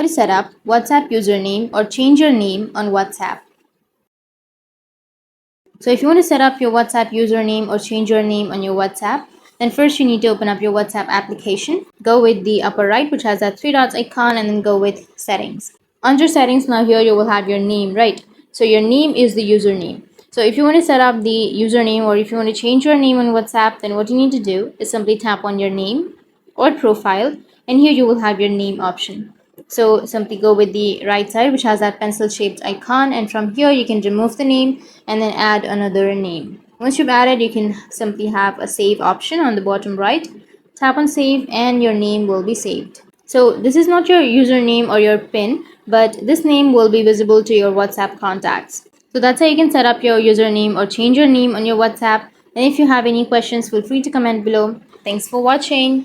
to set up WhatsApp username or change your name on WhatsApp. So if you want to set up your WhatsApp username or change your name on your WhatsApp, then first you need to open up your WhatsApp application. Go with the upper right, which has that three dots icon, and then go with settings. Under settings, now here you will have your name, right? So your name is the username. So if you want to set up the username or if you want to change your name on WhatsApp, then what you need to do is simply tap on your name or profile, and here you will have your name option. So simply go with the right side, which has that pencil shaped icon, and from here you can remove the name and then add another name. Once you've added, you can simply have a save option on the bottom right. Tap on save and your name will be saved. So this is not your username or your PIN, but this name will be visible to your WhatsApp contacts. So that's how you can set up your username or change your name on your WhatsApp. And if you have any questions, feel free to comment below. Thanks for watching.